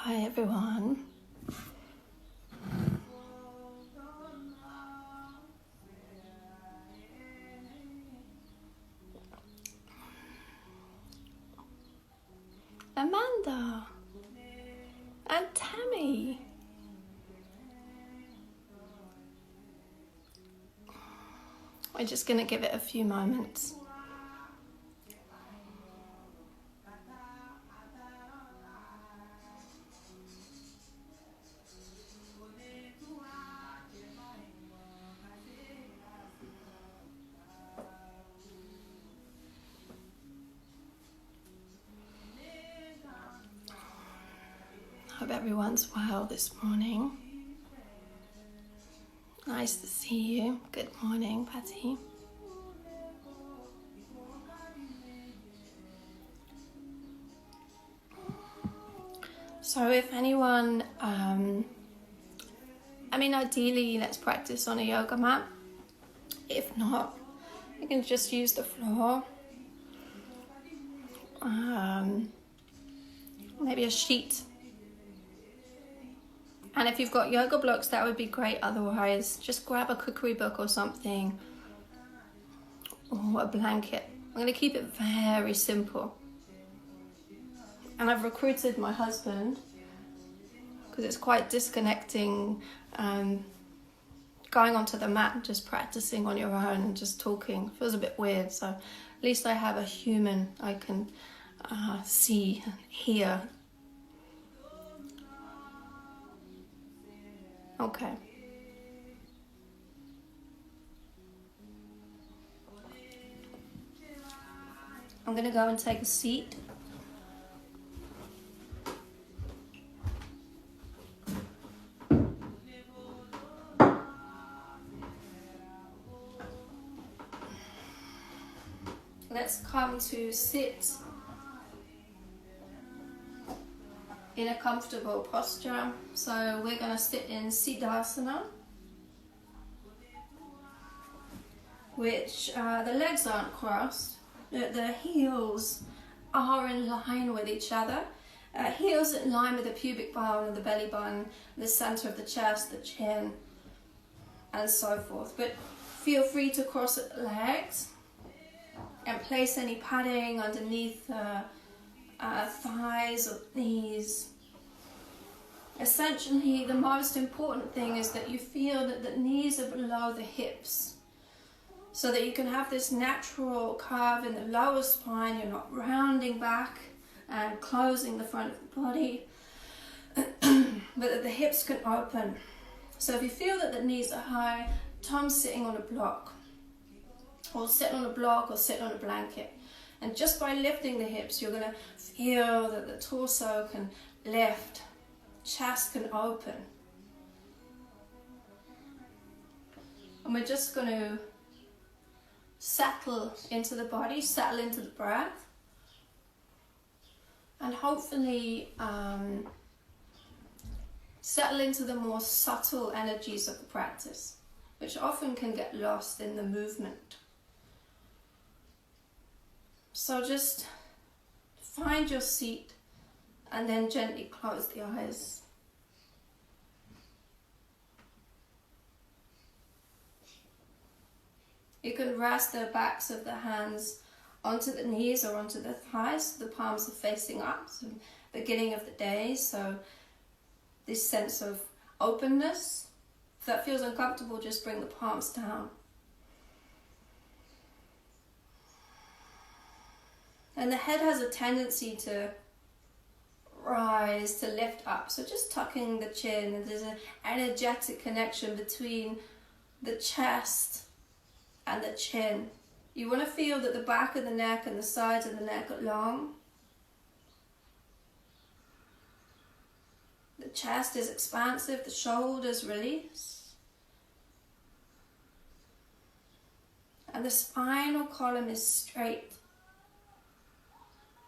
Hi everyone. Amanda and Tammy. We're just going to give it a few moments. Hope everyone's well this morning. Nice to see you. Good morning, Patty. So if anyone, ideally let's practice on a yoga mat. If not, you can just use the floor. Maybe a sheet. And if you've got yoga blocks, that would be great. Otherwise, just grab a cookery book or something, or a blanket. I'm going to keep it very simple. And I've recruited my husband because it's quite disconnecting, going onto the mat and just practicing on your own and just talking feels a bit weird. So at least I have a human I can see and hear. Okay. I'm going to go and take a seat. Let's come to sit in a comfortable posture. So we're going to sit in Siddhasana, which the legs aren't crossed, the heels are in line with each other. Heels in line with the pubic bone and the belly button, the center of the chest, the chin, and so forth. But feel free to cross the legs and place any padding underneath thighs or knees. Essentially, the most important thing is that you feel that the knees are below the hips, so that you can have this natural curve in the lower spine. You're not rounding back and closing the front of the body, but that the hips can open. So if you feel that the knees are high, Tom's sitting on a block, or sit on a block, or sit on a blanket. And just by lifting the hips, you're going to feel that the torso can lift, chest can open. And we're just going to settle into the body, settle into the breath, and hopefully settle into the more subtle energies of the practice, which often can get lost in the movement. So just find your seat and then gently close the eyes. You can rest the backs of the hands onto the knees or onto the thighs. The palms are facing up, so beginning of the day. So this sense of openness. If that feels uncomfortable, just bring the palms down. And the head has a tendency to rise, to lift up. So just tucking the chin, and there's an energetic connection between the chest and the chin. You want to feel that the back of the neck and the sides of the neck are long. The chest is expansive, the shoulders release. And the spinal column is straight.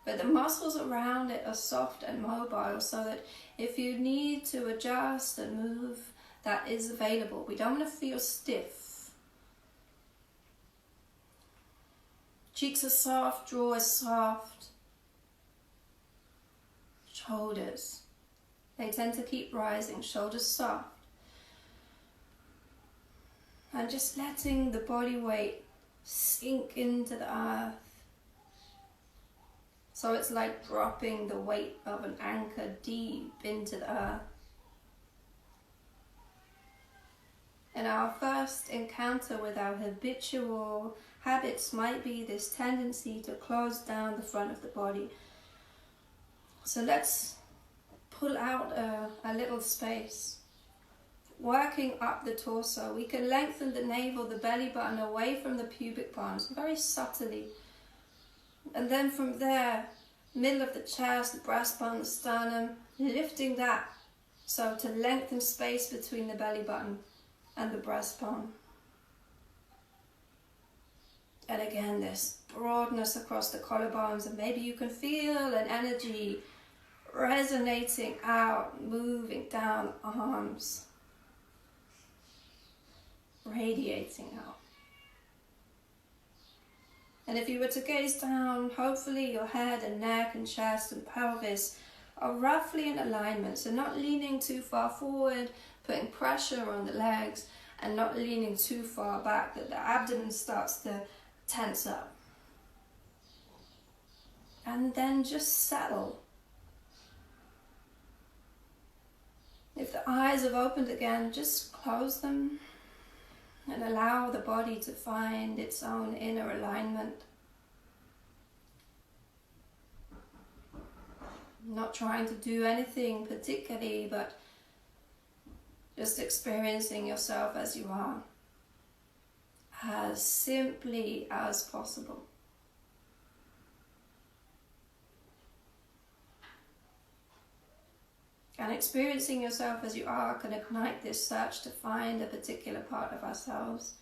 But the muscles around it are soft and mobile, so that if you need to adjust and move, that is available. We don't want to feel stiff. Cheeks are soft, jaw is soft. Shoulders. They tend to keep rising, shoulders soft. And just letting the body weight sink into the earth. So it's like dropping the weight of an anchor deep into the earth. And our first encounter with our habitual habits might be this tendency to close down the front of the body. So let's pull out a little space. Working up the torso, we can lengthen the navel, the belly button away from the pubic bones, very subtly. And then from there, middle of the chest, the breastbone, the sternum, lifting that. So to lengthen space between the belly button and the breastbone. And again, this broadness across the collarbones, and maybe you can feel an energy resonating out, moving down the arms, radiating out. And if you were to gaze down, hopefully your head and neck and chest and pelvis are roughly in alignment. So not leaning too far forward, putting pressure on the legs, and not leaning too far back that the abdomen starts to tense up. And then just settle. If the eyes have opened again, just close them and allow the body to find its own inner alignment. Not trying to do anything particularly, but just experiencing yourself as you are, as simply as possible. And experiencing yourself as you are can ignite this search to find a particular part of ourselves.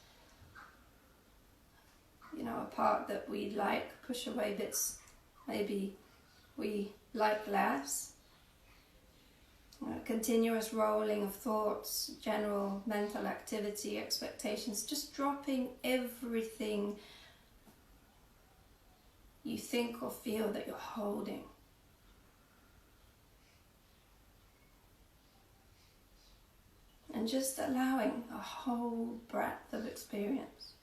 You know, a part that we like, push away bits maybe we like less. Continuous rolling of thoughts, general mental activity, expectations, just dropping everything you think or feel that you're holding. And just allowing a whole breadth of experience.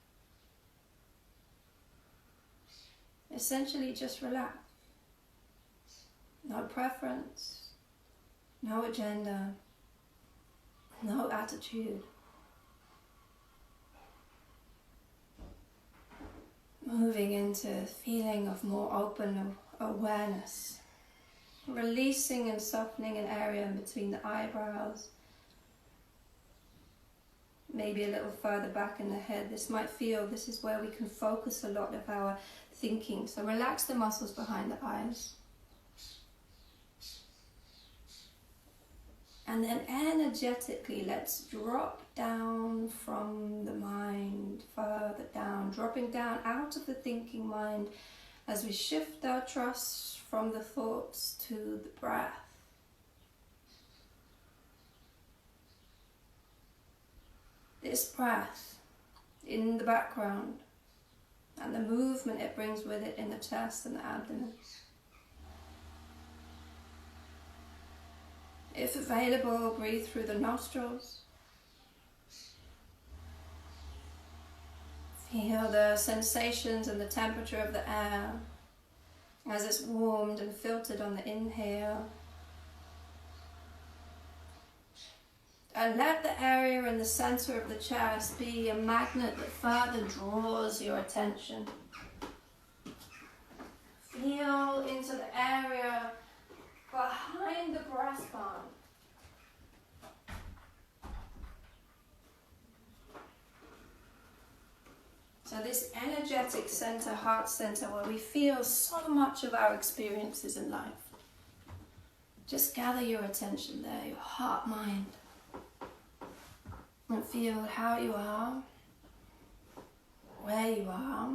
Essentially just relax. No preference, no agenda, no attitude. Moving into a feeling of more open awareness. Releasing and softening an area in between the eyebrows. Maybe a little further back in the head. This is where we can focus a lot of our thinking. So relax the muscles behind the eyes. And then energetically, let's drop down from the mind, further down, dropping down out of the thinking mind as we shift our trust from the thoughts to the breath. This breath in the background and the movement it brings with it in the chest and the abdomen. If available, breathe through the nostrils. Feel the sensations and the temperature of the air as it's warmed and filtered on the inhale. And let the area in the center of the chest be a magnet that further draws your attention. Feel into the area behind the breastbone. So this energetic center, heart center, where we feel so much of our experiences in life. Just gather your attention there, your heart, mind. And feel how you are, where you are,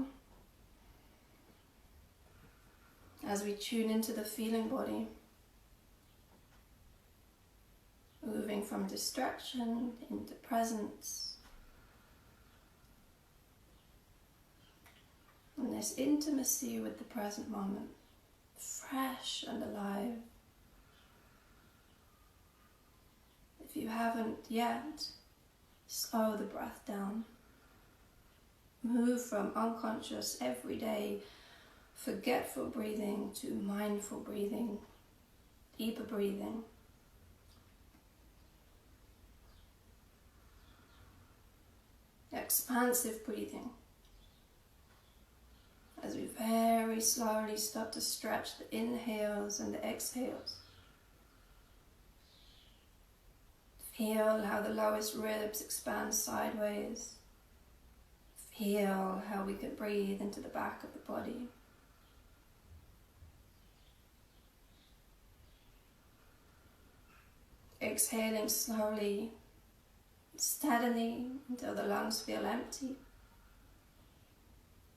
as we tune into the feeling body, moving from distraction into presence. And this intimacy with the present moment, fresh and alive. If you haven't yet, slow the breath down. Move from unconscious, everyday, forgetful breathing to mindful breathing, deeper breathing. Expansive breathing. As we very slowly start to stretch the inhales and the exhales. Feel how the lowest ribs expand sideways. Feel how we can breathe into the back of the body. Exhaling slowly, steadily until the lungs feel empty.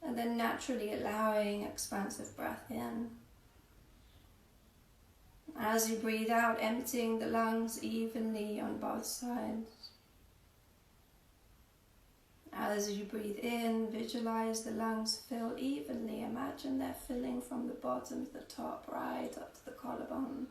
And then naturally allowing expansive breath in. As you breathe out, emptying the lungs evenly on both sides. As you breathe in, visualize the lungs fill evenly. Imagine they're filling from the bottom to the top, right up to the collarbones.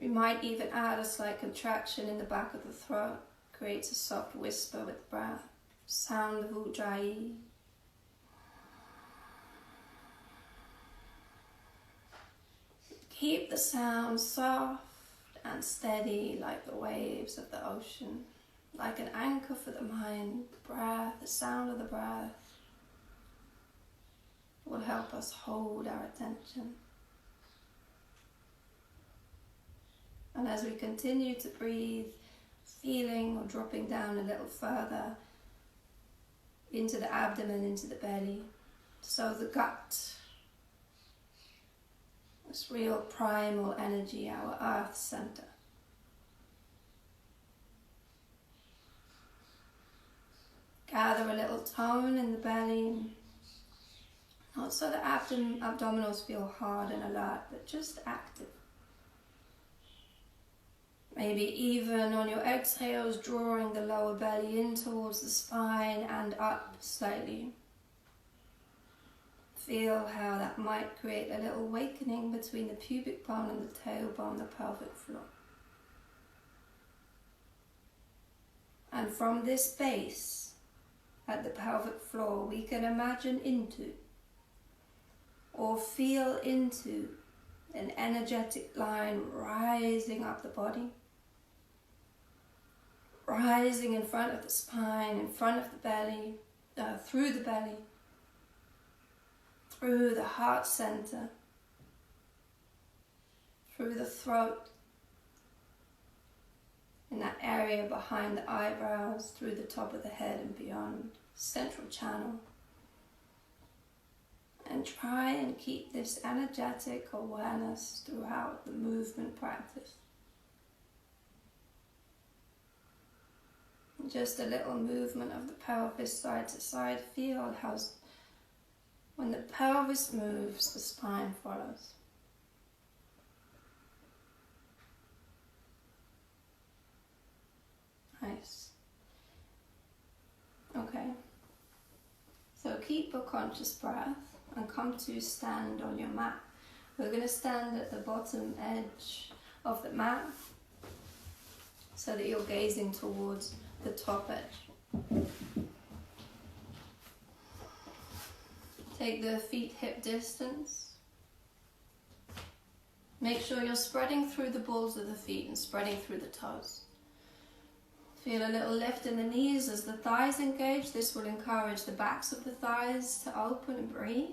We might even add a slight contraction in the back of the throat. Creates a soft whisper with breath. Sound of Ujjayi. Keep the sound soft and steady like the waves of the ocean. Like an anchor for the mind. The breath, the sound of the breath will help us hold our attention. And as we continue to breathe, feeling or dropping down a little further into the abdomen, into the belly. So the gut, this real primal energy, our earth center. Gather a little tone in the belly. Not so the abdominals feel hard and alert, but just active. Maybe even on your exhales, drawing the lower belly in towards the spine and up slightly. Feel how that might create a little awakening between the pubic bone and the tailbone, the pelvic floor. And from this base at the pelvic floor, we can imagine into or feel into an energetic line rising up the body. Rising in front of the spine, in front of the belly, through the belly, through the heart center, through the throat, in that area behind the eyebrows, through the top of the head and beyond, central channel. And try and keep this energetic awareness throughout the movement practice. Just a little movement of the pelvis side to side. Feel how when the pelvis moves, the spine follows. Nice. Okay. So keep a conscious breath and come to stand on your mat. We're going to stand at the bottom edge of the mat so that you're gazing towards the top edge. Take the feet hip distance. Make sure you're spreading through the balls of the feet and spreading through the toes. Feel a little lift in the knees as the thighs engage. This will encourage the backs of the thighs to open and breathe.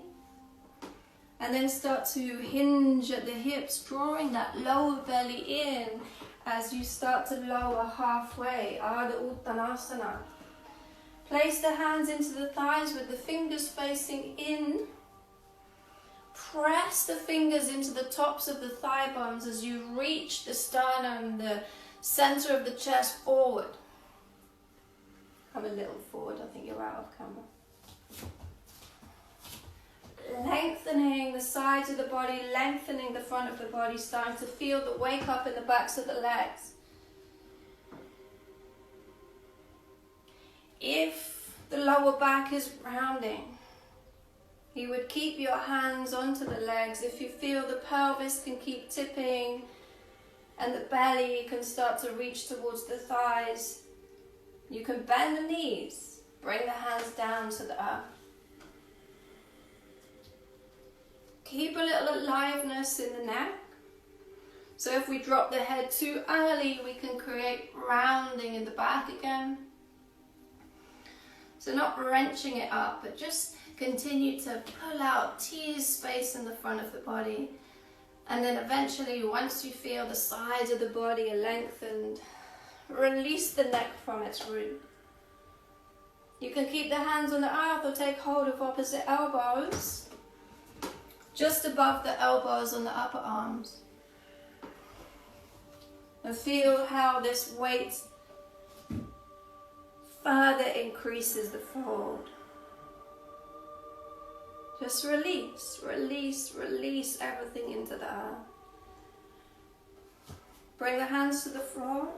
And then start to hinge at the hips, drawing that lower belly in as you start to lower halfway, Ardha Uttanasana. Place the hands into the thighs with the fingers facing in. Press the fingers into the tops of the thigh bones as you reach the sternum, the center of the chest forward. Come a little forward, I think you're out of camera. Lengthening the sides of the body, lengthening the front of the body, starting to feel the wake up in the backs of the legs. If the lower back is rounding, You would keep your hands onto the legs. If you feel the pelvis can keep tipping and the belly can start to reach towards the thighs, you can bend the knees, bring the hands down to the earth. Keep a little aliveness in the neck. So if we drop the head too early, we can create rounding in the back again. So not wrenching it up, but just continue to pull out, tease space in the front of the body. And then eventually, once you feel the sides of the body are lengthened, release the neck from its root. You can keep the hands on the earth or take hold of opposite elbows, just above the elbows on the upper arms. And feel how this weight further increases the fold. Just release, release, release everything into the earth. Bring the hands to the floor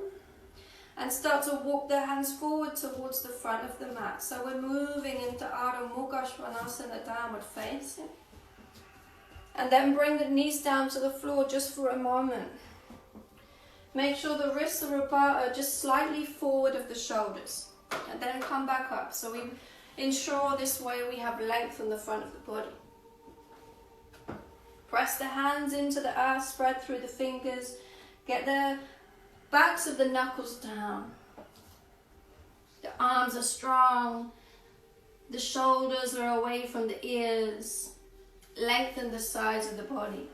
and start to walk the hands forward towards the front of the mat. So we're moving into Ardha Mukha Svanasana, downward facing. And then bring the knees down to the floor just for a moment. Make sure the wrists are just slightly forward of the shoulders. And then come back up. So we ensure this way we have length on the front of the body. Press the hands into the earth, spread through the fingers. Get the backs of the knuckles down. The arms are strong. The shoulders are away from the ears. Lengthen the sides of the body.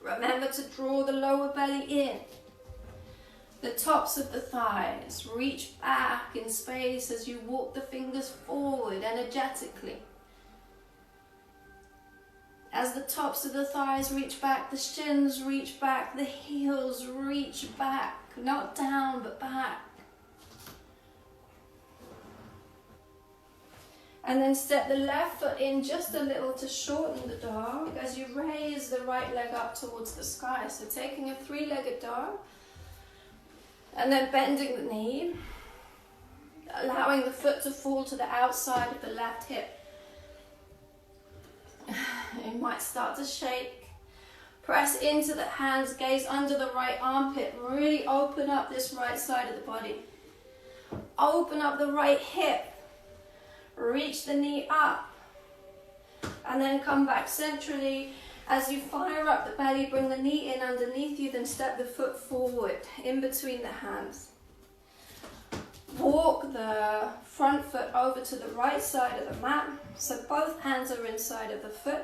Remember to draw the lower belly in. The tops of the thighs reach back in space as you walk the fingers forward energetically. As the tops of the thighs reach back, the shins reach back, the heels reach back, not down but back. And then step the left foot in just a little to shorten the dog as you raise the right leg up towards the sky. So taking a three-legged dog. And then bending the knee, allowing the foot to fall to the outside of the left hip. It might start to shake. Press into the hands, gaze under the right armpit. Really open up this right side of the body. Open up the right hip. Reach the knee up. And then come back centrally. As you fire up the belly, bring the knee in underneath you, then step the foot forward, in between the hands. Walk the front foot over to the right side of the mat, so both hands are inside of the foot.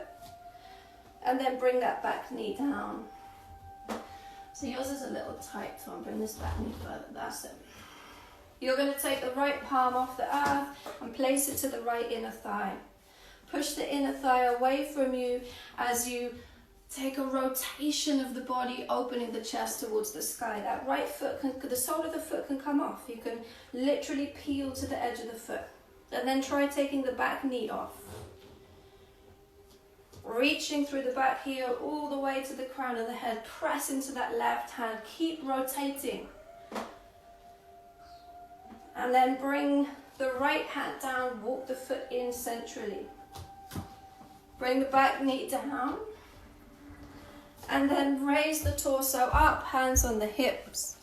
And then bring that back knee down. So yours is a little tight, so I'll bring this back knee further, that's it. You're going to take the right palm off the earth and place it to the right inner thigh. Push the inner thigh away from you as you take a rotation of the body, opening the chest towards the sky. That right foot, the sole of the foot can come off. You can literally peel to the edge of the foot. And then try taking the back knee off. Reaching through the back heel all the way to the crown of the head. Press into that left hand. Keep rotating. And then bring the right hand down. Walk the foot in centrally. Bring the back knee down. And then raise the torso up, hands on the hips.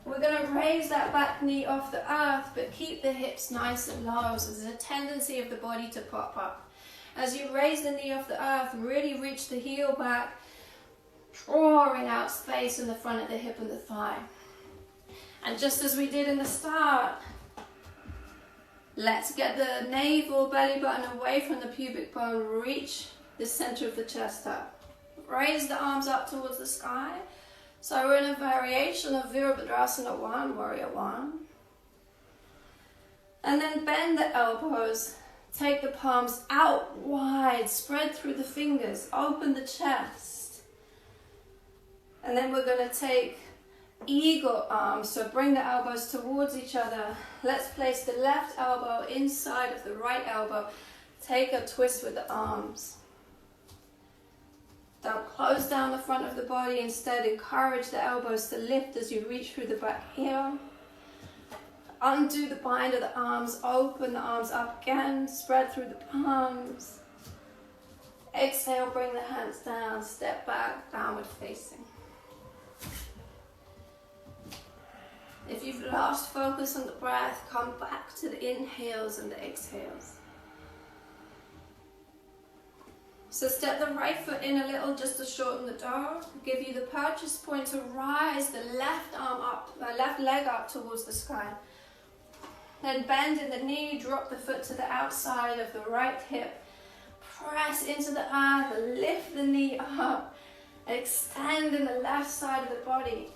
We're going to raise that back knee off the earth, but keep the hips nice and low, so there's a tendency of the body to pop up. As you raise the knee off the earth, really reach the heel back, drawing out space in the front of the hip and the thigh. And just as we did in the start, let's get the navel, belly button away from the pubic bone. Reach the center of the chest up. Raise the arms up towards the sky. So we're in a variation of Virabhadrasana 1, Warrior 1. And then bend the elbows. Take the palms out wide. Spread through the fingers. Open the chest. And then we're going to take eagle arms, so bring the elbows towards each other. Let's place the left elbow inside of the right elbow. Take a twist with the arms. Don't close down the front of the body. Instead, encourage the elbows to lift as you reach through the back heel. Undo the bind of the arms, open the arms up again, spread through the palms. Exhale, bring the hands down, step back, downward facing. If you've lost focus on the breath, come back to the inhales and the exhales. So step the right foot in a little just to shorten the door. Give you the purchase point to rise the left arm up, left leg up towards the sky. Then bend in the knee, drop the foot to the outside of the right hip. Press into the earth, lift the knee up. Extend in the left side of the body.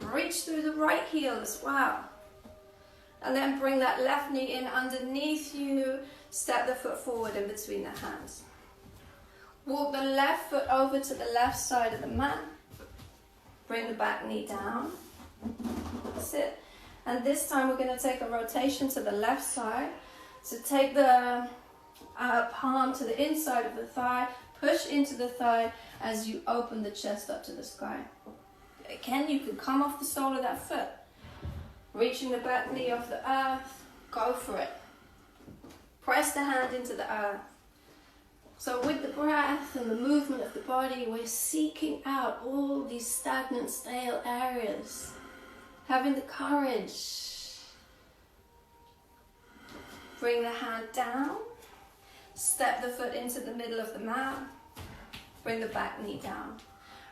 Reach through the right heel as well. And then bring that left knee in underneath you. Step the foot forward in between the hands. Walk the left foot over to the left side of the mat. Bring the back knee down. Sit. And this time we're going to take a rotation to the left side. So take the palm to the inside of the thigh. Push into the thigh as you open the chest up to the sky. Again, you can come off the sole of that foot. Reaching the back knee off the earth. Go for it. Press the hand into the earth. So with the breath and the movement of the body, we're seeking out all these stagnant, stale areas. Having the courage. Bring the hand down. Step the foot into the middle of the mat. Bring the back knee down.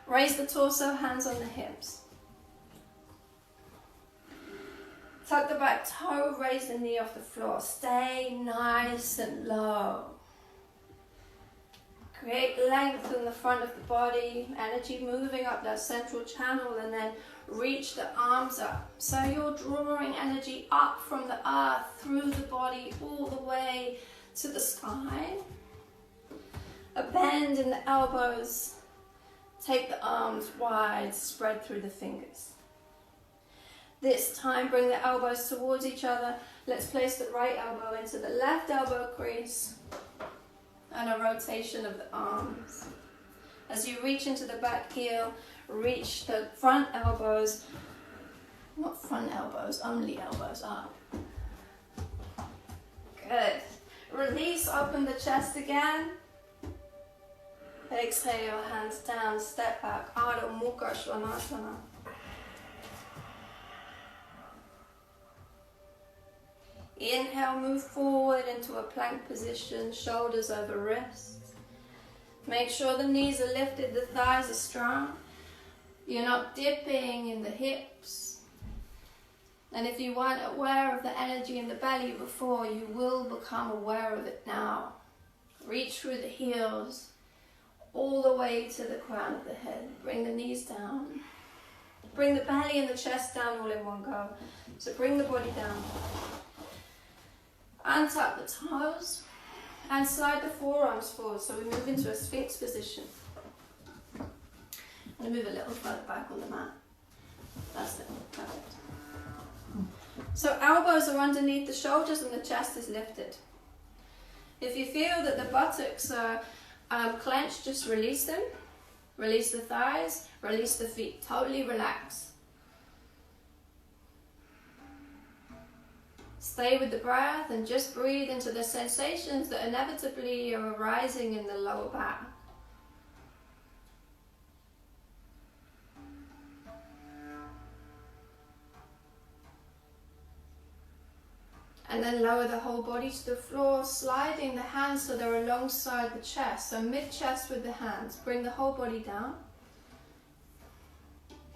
Raise the torso, hands on the hips. Tuck the back toe, raise the knee off the floor. Stay nice and low. Create length in the front of the body, energy moving up that central channel, and then reach the arms up. So you're drawing energy up from the earth, through the body, all the way to the sky. A bend in the elbows. Take the arms wide, spread through the fingers. This time, bring the elbows towards each other. Let's place the right elbow into the left elbow crease and a rotation of the arms. As you reach into the back heel, reach the front elbows, not front elbows, only elbows up. Good. Release, open the chest again. Exhale, hands down, step back, Adho Mukha Svanasana. Inhale, move forward into a plank position, shoulders over wrists. Make sure the knees are lifted, the thighs are strong. You're not dipping in the hips. And if you weren't aware of the energy in the belly before, you will become aware of it now. Reach through the heels, all the way to the crown of the head. Bring the knees down. Bring the belly and the chest down all in one go. So bring the body down. Untuck the toes and slide the forearms forward. So we move into a Sphinx position. I'm going to move a little further back on the mat. That's it. Perfect. So elbows are underneath the shoulders and the chest is lifted. If you feel that the buttocks are clenched, just release them. Release the thighs, release the feet. Totally relax. Stay with the breath and just breathe into the sensations that inevitably are arising in the lower back. And then lower the whole body to the floor, sliding the hands so they're alongside the chest. So mid-chest with the hands. Bring the whole body down.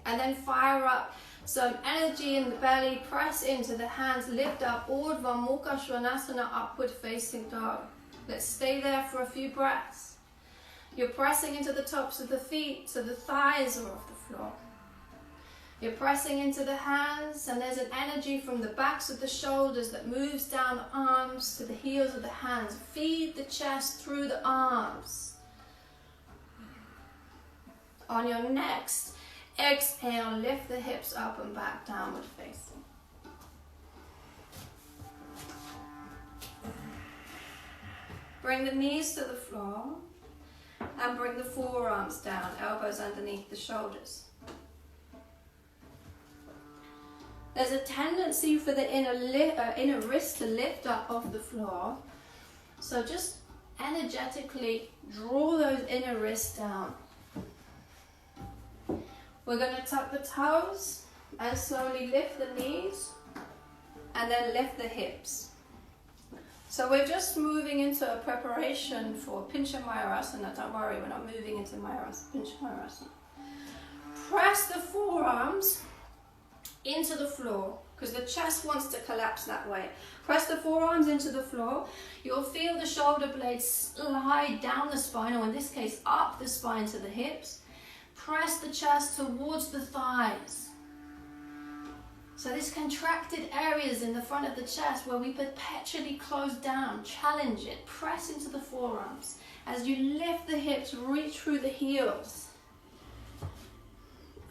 And then fire up some energy in the belly. Press into the hands. Lift up. Urdhva Mukha Svanasana, upward facing dog. Let's stay there for a few breaths. You're pressing into the tops of the feet so the thighs are off the floor. You're pressing into the hands, and there's an energy from the backs of the shoulders that moves down the arms to the heels of the hands. Feed the chest through the arms. On your next exhale, lift the hips up and back, downward facing. Bring the knees to the floor and bring the forearms down, elbows underneath the shoulders. There's a tendency for the inner wrist to lift up off the floor. So just energetically draw those inner wrists down. We're going to tuck the toes and slowly lift the knees and then lift the hips. So we're just moving into a preparation for Pincha Mayurasana. Don't worry, we're not moving into Pincha Mayurasana. Press the forearms into the floor because the chest wants to collapse that way. Press the forearms into the floor. You'll feel the shoulder blades slide down the spine, or in this case, up the spine to the hips. Press the chest towards the thighs. So these contracted areas in the front of the chest where we perpetually close down, challenge it. Press into the forearms. As you lift the hips, reach through the heels.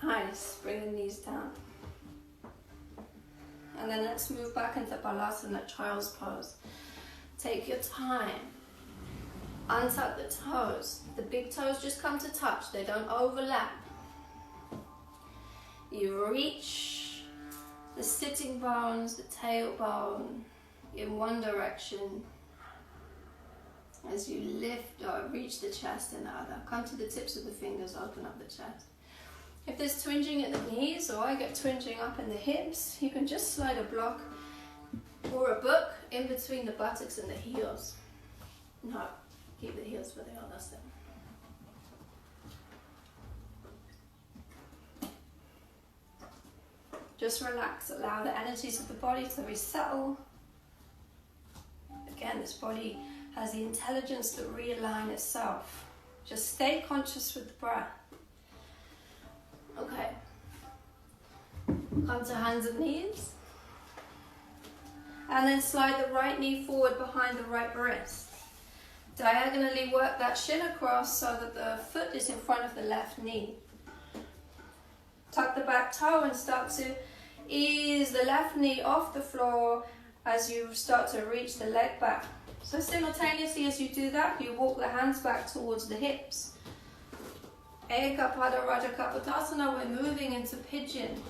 Nice. Bring the knees down. And then let's move back into Balasana, child's pose. Take your time. Untuck the toes. The big toes just come to touch. They don't overlap. You reach the sitting bones, the tailbone in one direction. As you lift or reach the chest in the other. Come to the tips of the fingers, open up the chest. If there's twinging at the knees, or I get twinging up in the hips, you can just slide a block or a book in between the buttocks and the heels. No, keep the heels where they are, that's it. Just relax, allow the energies of the body to resettle. Again, this body has the intelligence to realign itself. Just stay conscious with the breath. Okay, come to hands and knees, and then slide the right knee forward behind the right wrist. Diagonally work that shin across so that the foot is in front of the left knee. Tuck the back toe and start to ease the left knee off the floor as you start to reach the leg back. So simultaneously as you do that, you walk the hands back towards the hips. Eka Pada Raja Kapotasana, we're moving into pigeon.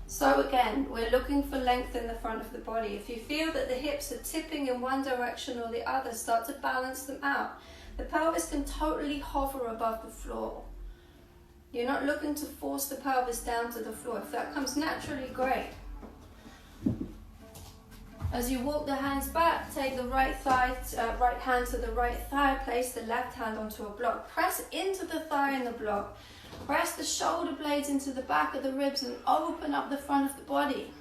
So again, we're looking for length in the front of the body. If you feel that the hips are tipping in one direction or the other, start to balance them out. The pelvis can totally hover above the floor. You're not looking to force the pelvis down to the floor. If that comes naturally, great. As you walk the hands back, take the right hand to the right thigh, place the left hand onto a block. Press into the thigh in the block. Press the shoulder blades into the back of the ribs and open up the front of the body.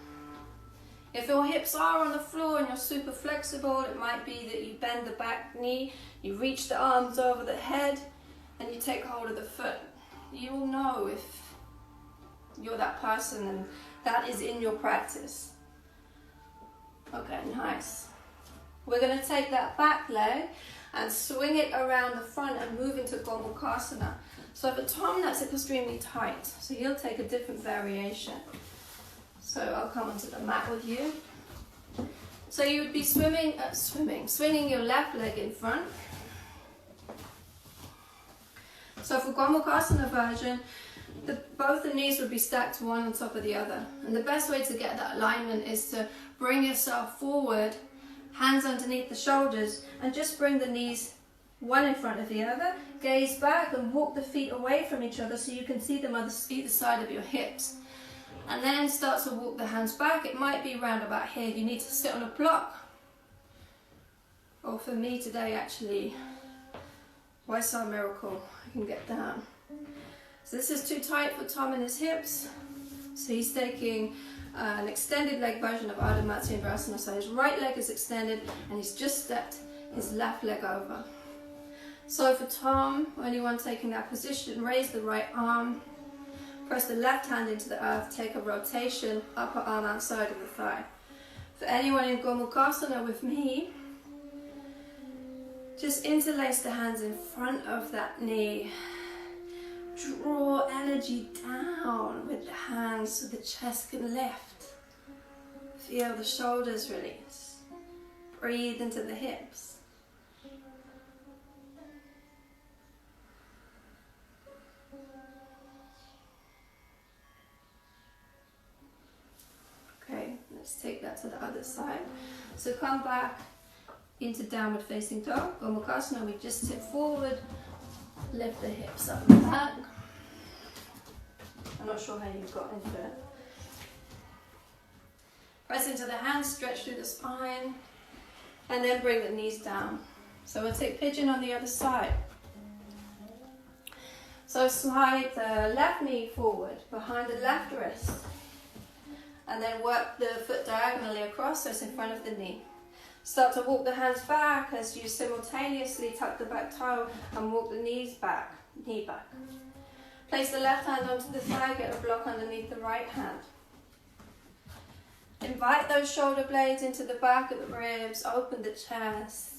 If your hips are on the floor and you're super flexible, it might be that you bend the back knee, you reach the arms over the head, and you take hold of the foot. You will know if you're that person and that is in your practice. Okay, nice. We're going to take that back leg and swing it around the front and move into Gomukhasana. So for Tom, that's extremely tight. So he'll take a different variation. So I'll come onto the mat with you. So you would be swinging your left leg in front. So for Gomukhasana version, both the knees would be stacked one on top of the other. And the best way to get that alignment is to bring yourself forward, hands underneath the shoulders, and just bring the knees one in front of the other. Gaze back and walk the feet away from each other so you can see them on either side of your hips. And then start to walk the hands back. It might be round about here. You need to sit on a block. Or for me today, actually, Waisa Miracle, I can get down. So this is too tight for Tom and his hips. So he's taking an extended leg version of Ardha Matsyendrasana. So his right leg is extended and he's just stepped his left leg over. So for Tom, anyone taking that position, raise the right arm. Press the left hand into the earth, take a rotation, upper arm outside of the thigh. For anyone in Gomukhasana with me, just interlace the hands in front of that knee. Draw energy down with the hands so the chest can lift. Feel the shoulders release. Breathe into the hips. Let's take that to the other side. So come back into downward facing dog. Gomukhasana, we just sit forward, lift the hips up and back. I'm not sure how you got into it. Press into the hands, stretch through the spine, and then bring the knees down. So we'll take pigeon on the other side. So slide the left knee forward, behind the left wrist, and then work the foot diagonally across so it's in front of the knee. Start to walk the hands back as you simultaneously tuck the back toe and walk the knees back, knee back. Place the left hand onto the thigh, get a block underneath the right hand. Invite those shoulder blades into the back of the ribs, open the chest.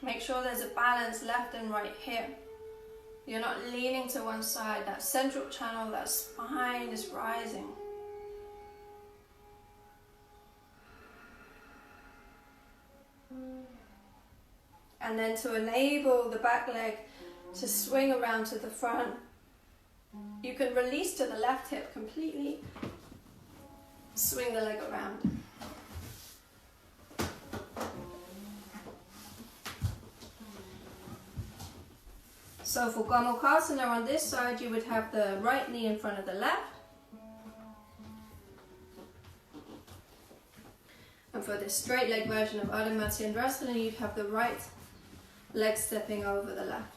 Make sure there's a balance left and right hip. You're not leaning to one side. That central channel, that spine is rising. And then to enable the back leg to swing around to the front, you can release to the left hip completely, swing the leg around. So for Gomukhasana on this side, you would have the right knee in front of the left. And for this straight leg version of Ardha Matsyendrasana, you'd have the right leg stepping over the left.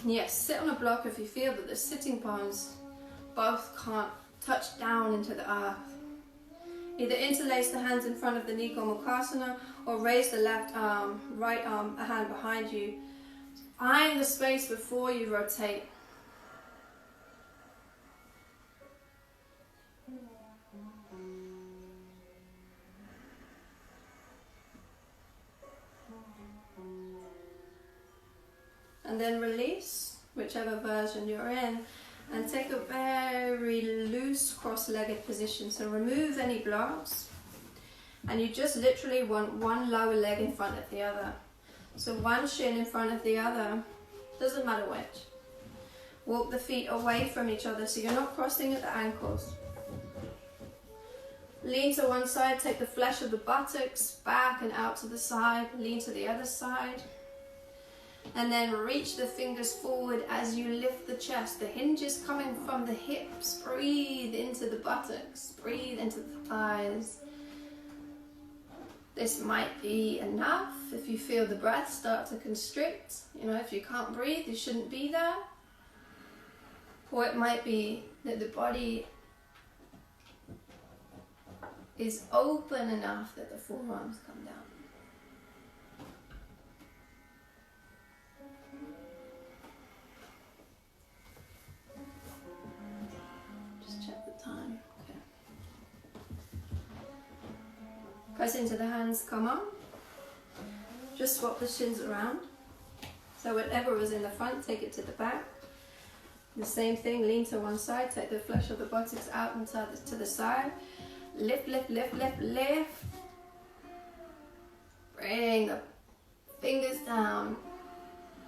And yes, sit on a block if you feel that the sitting bones both can't touch down into the earth. Either interlace the hands in front of the knee, Gomukhasana, or raise the left arm, right arm, a hand behind you. Find the space before you rotate. And then release, whichever version you're in, and take a very loose cross-legged position. So remove any blocks, and you just literally want one lower leg in front of the other. So one shin in front of the other, doesn't matter which. Walk the feet away from each other so you're not crossing at the ankles. Lean to one side, take the flesh of the buttocks back and out to the side, lean to the other side. And then reach the fingers forward as you lift the chest. The hinge is coming from the hips. Breathe into the buttocks, breathe into the thighs. This might be enough if you feel the breath start to constrict. You know, if you can't breathe, you shouldn't be there. Or it might be that the body is open enough that the forearms come down. Just check the time. Okay. Press into the hands, come on. Just swap the shins around. So whatever was in the front, take it to the back. The same thing, lean to one side, take the flesh of the buttocks out and to the side. Lift, lift, lift, lift, lift. Bring the fingers down.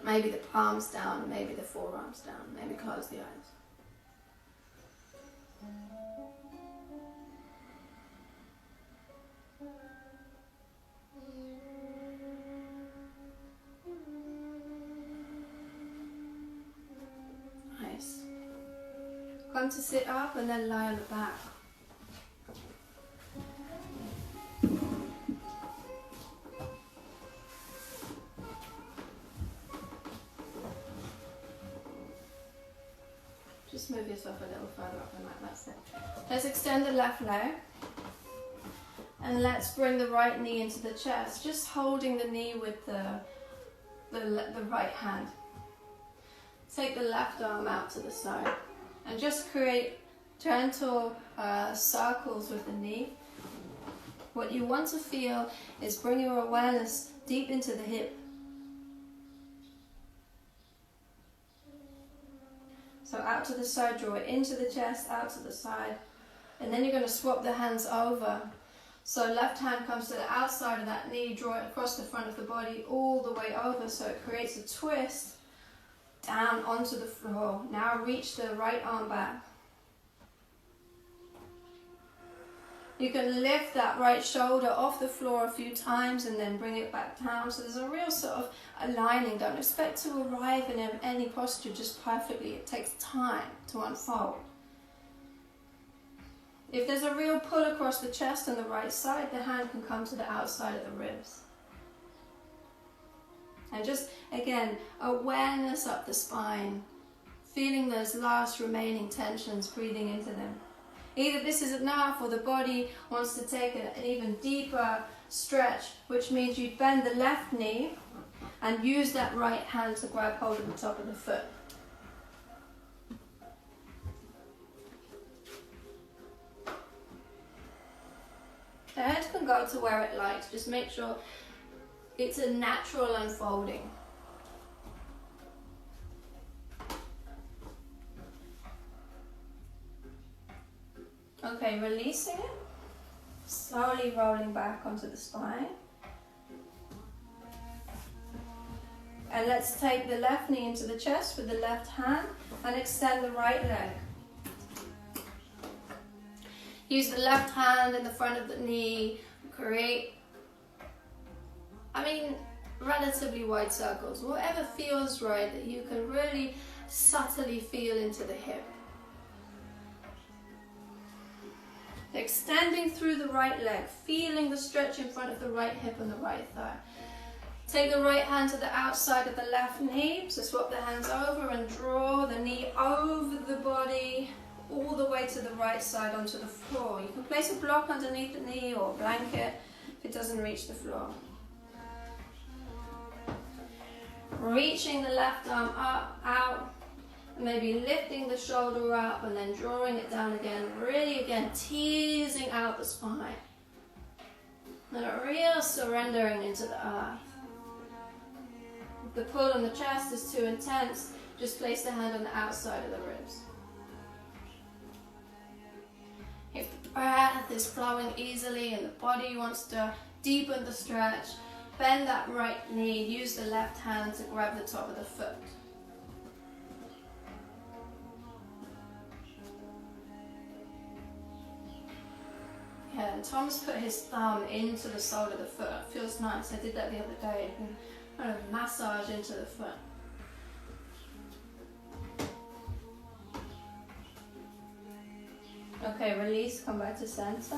Maybe the palms down, maybe the forearms down. Maybe close the eyes. Nice. Come to sit up and then lie on the back. Just move yourself a little further up the mat, that's it. Let's extend the left leg. And let's bring the right knee into the chest, just holding the knee with the right hand. Take the left arm out to the side and just create gentle circles with the knee. What you want to feel is bring your awareness deep into the hip. So out to the side, draw it into the chest, out to the side. And then you're going to swap the hands over. So left hand comes to the outside of that knee, draw it across the front of the body all the way over so it creates a twist down onto the floor. Now reach the right arm back. You can lift that right shoulder off the floor a few times and then bring it back down. So there's a real sort of aligning. Don't expect to arrive in any posture just perfectly. It takes time to unfold. If there's a real pull across the chest on the right side, the hand can come to the outside of the ribs. And just, again, awareness up the spine, feeling those last remaining tensions, breathing into them. Either this is enough or the body wants to take an even deeper stretch, which means you bend the left knee and use that right hand to grab hold of the top of the foot. The head can go to where it likes, just make sure it's a natural unfolding. Okay, releasing it, slowly rolling back onto the spine. And let's take the left knee into the chest with the left hand and extend the right leg. Use the left hand in the front of the knee, create, relatively wide circles. Whatever feels right, that you can really subtly feel into the hip. Extending through the right leg, feeling the stretch in front of the right hip and the right thigh. Take the right hand to the outside of the left knee, so swap the hands over and draw the knee over the body, all the way to the right side onto the floor. You can place a block underneath the knee or a blanket if it doesn't reach the floor. Reaching the left arm up, out, maybe lifting the shoulder up and then drawing it down again, really again teasing out the spine. And a real surrendering into the earth. If the pull on the chest is too intense, just place the hand on the outside of the ribs. If the breath is flowing easily and the body wants to deepen the stretch, bend that right knee, use the left hand to grab the top of the foot. Yeah, and Tom's put his thumb into the sole of the foot. It feels nice. I did that the other day. And kind of massage into the foot. Okay, release, come back to center.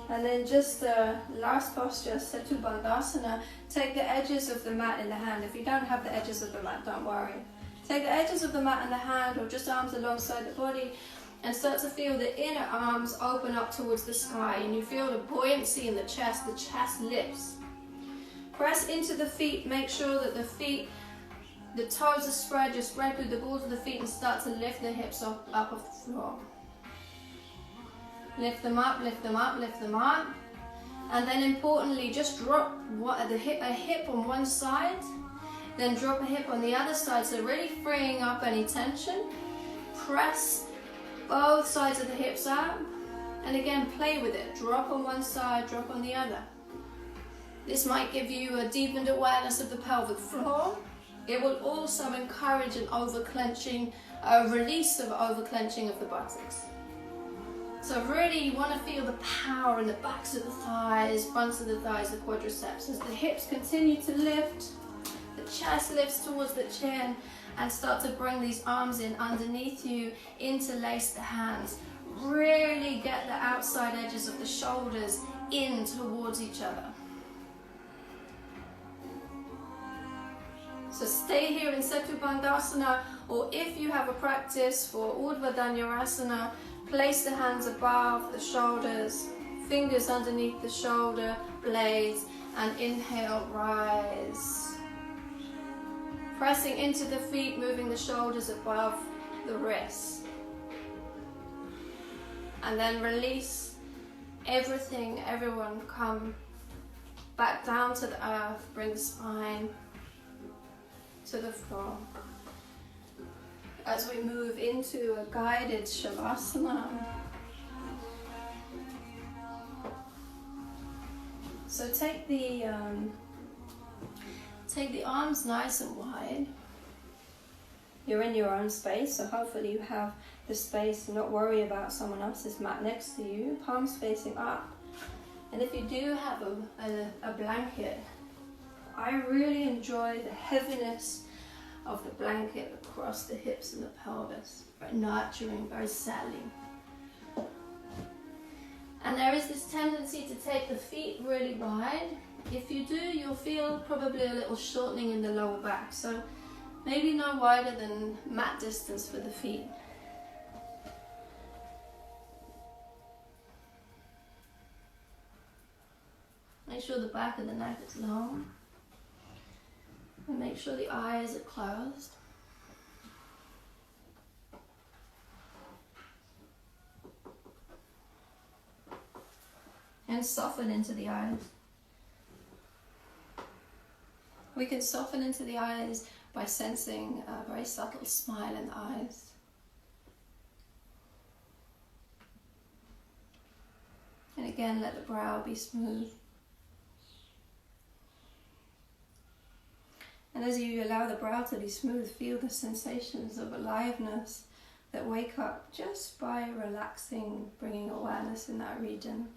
And then just the last posture, Setu Bandhasana. Take the edges of the mat in the hand. If you don't have the edges of the mat, don't worry. Take the edges of the mat in the hand or just arms alongside the body and start to feel the inner arms open up towards the sky, and you feel the buoyancy in the chest lifts. Press into the feet, make sure that the toes are spread, just spread through the balls of the feet and start to lift the hips up off the floor. Lift them up, lift them up, lift them up. And then importantly, just drop a hip on one side, then drop a hip on the other side, so really freeing up any tension. Press both sides of the hips up, and again play with it. Drop on one side, drop on the other. This might give you a deepened awareness of the pelvic floor. It will also encourage an over-clenching, a release of over-clenching of the buttocks. So really you want to feel the power in the backs of the thighs, fronts of the thighs, the quadriceps. As the hips continue to lift, the chest lifts towards the chin, and start to bring these arms in underneath you, interlace the hands. Really get the outside edges of the shoulders in towards each other. So stay here in Setu Bandhasana, or if you have a practice for Urdhva Dhanurasana, place the hands above the shoulders, fingers underneath the shoulder blades, and inhale, rise. Pressing into the feet, moving the shoulders above the wrists. And then release everything, everyone come back down to the earth, bring the spine to the floor. As we move into a guided Shavasana. So take the arms nice and wide. You're in your own space, so hopefully you have the space to not worry about someone else's mat next to you, palms facing up. And if you do have a blanket, I really enjoy the heaviness of the blanket across the hips and the pelvis. Very nurturing, very settling. And there is this tendency to take the feet really wide. If you do, you'll feel probably a little shortening in the lower back. So maybe no wider than mat distance for the feet. Make sure the back of the neck is long. And make sure the eyes are closed. And soften into the eyes. We can soften into the eyes by sensing a very subtle smile in the eyes. And again, let the brow be smooth. And as you allow the brow to be smooth, feel the sensations of aliveness that wake up just by relaxing, bringing awareness in that region.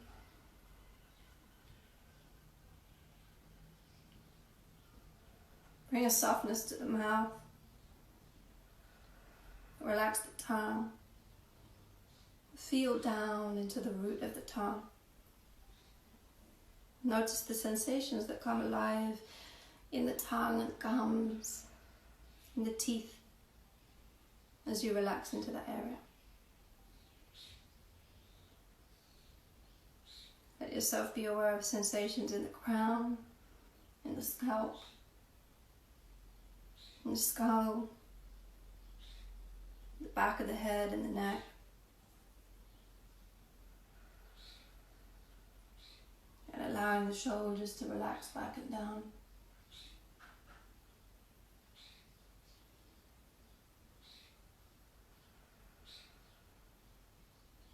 Bring a softness to the mouth. Relax the tongue. Feel down into the root of the tongue. Notice the sensations that come alive in the tongue and gums, in the teeth, as you relax into that area. Let yourself be aware of sensations in the crown, in the scalp, in the skull, the back of the head and the neck. And allowing the shoulders to relax back and down.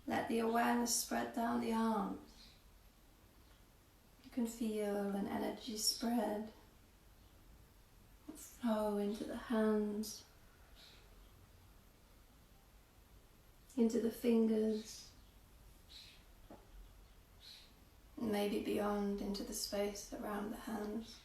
Let the awareness spread down the arms. You can feel an energy spread, flow into the hands, into the fingers, and maybe beyond into the space around the hands.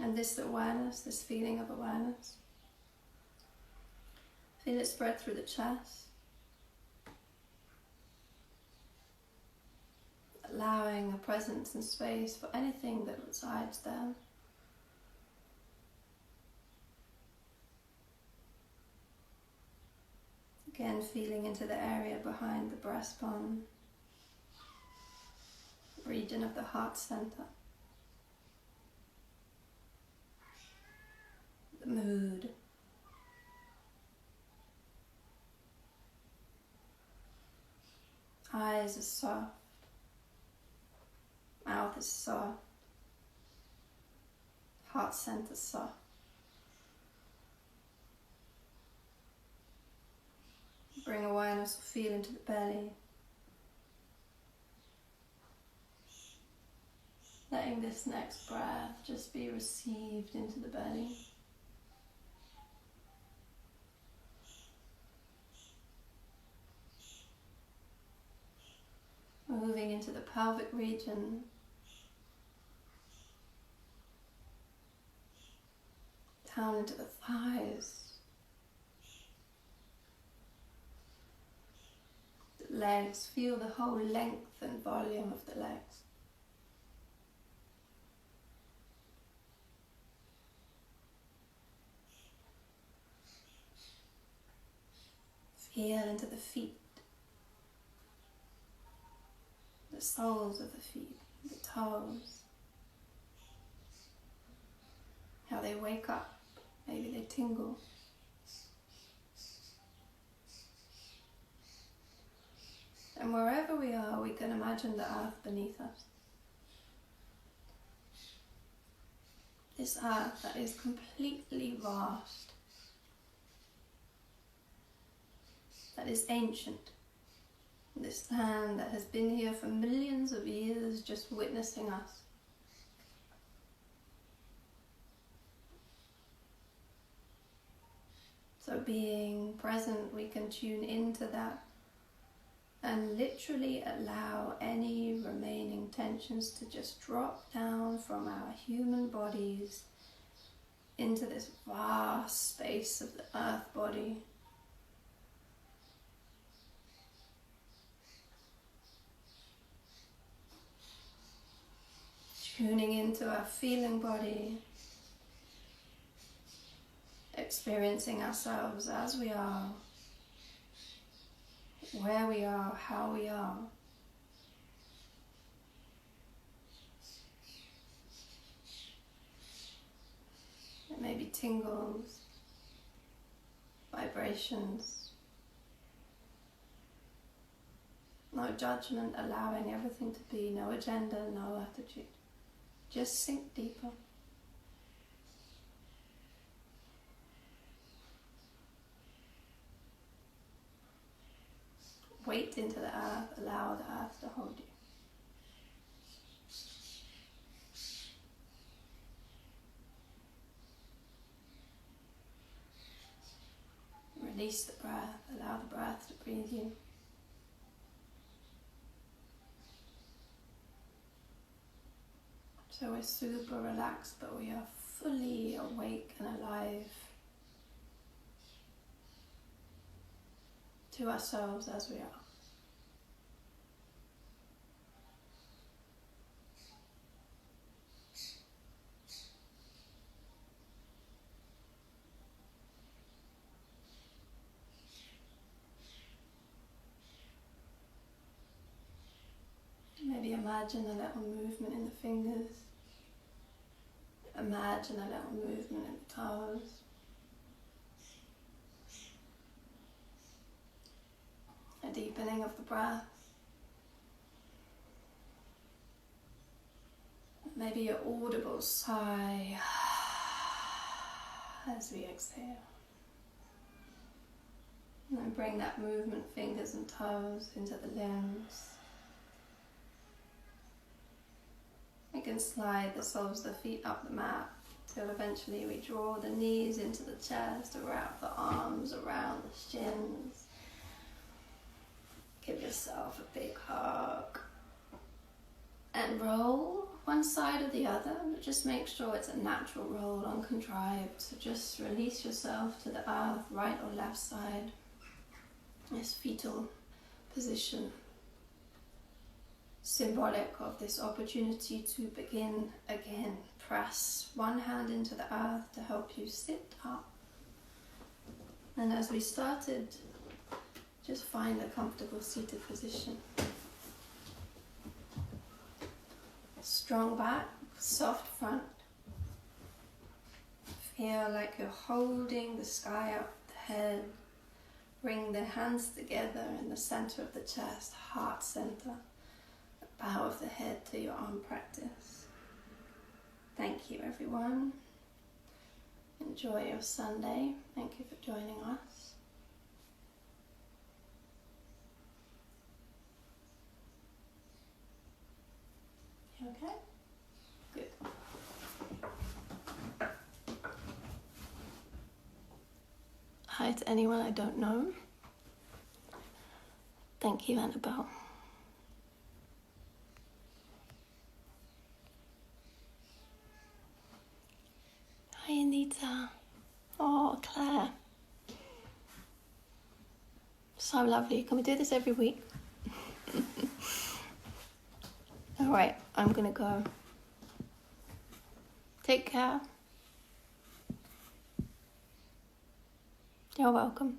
And this awareness, this feeling of awareness, feel it spread through the chest, allowing a presence and space for anything that resides there. Again, feeling into the area behind the breastbone, region of the heart center. The mood. Eyes are soft. Mouth is soft. Heart center soft. Bring awareness or feel into the belly. Letting this next breath just be received into the belly. Moving into the pelvic region. Down into the thighs. The legs, feel the whole length and volume of the legs. Feel into the feet. The soles of the feet, the toes, how they wake up, maybe they tingle. And wherever we are, we can imagine the earth beneath us. This earth that is completely vast, that is ancient, This land that has been here for millions of years, just witnessing us. So being present, we can tune into that and literally allow any remaining tensions to just drop down from our human bodies into this vast space of the earth body. Tuning into our feeling body, experiencing ourselves as we are, where we are, how we are. It may be tingles, vibrations, no judgment, allowing everything to be, no agenda, no attitude. Just sink deeper. Weight into the earth, allow the earth to hold you. Release the breath, allow the breath to breathe you. So we're super relaxed, but we are fully awake and alive to ourselves as we are. Maybe imagine a little movement in the fingers. Imagine a little movement in the toes. A deepening of the breath. Maybe an audible sigh as we exhale. And then bring that movement, fingers and toes, into the limbs. We can slide the soles of the feet up the mat till eventually we draw the knees into the chest, wrap the arms around the shins. Give yourself a big hug. And roll one side or the other, but just make sure it's a natural roll, uncontrived. So just release yourself to the earth, right or left side. This fetal position, symbolic of this opportunity to begin again. Press one hand into the earth to help you sit up. And as we started, just find a comfortable seated position. Strong back, soft front. Feel like you're holding the sky up the head. Bring the hands together in the center of the chest, heart center. Bow of the head to your arm practice. Thank you, everyone. Enjoy your Sunday. Thank you for joining us. You okay? Good. Hi to anyone I don't know. Thank you, Annabelle. Hi, Anita. Oh, Claire. So lovely. Can we do this every week? All right, I'm gonna go. Take care. You're welcome.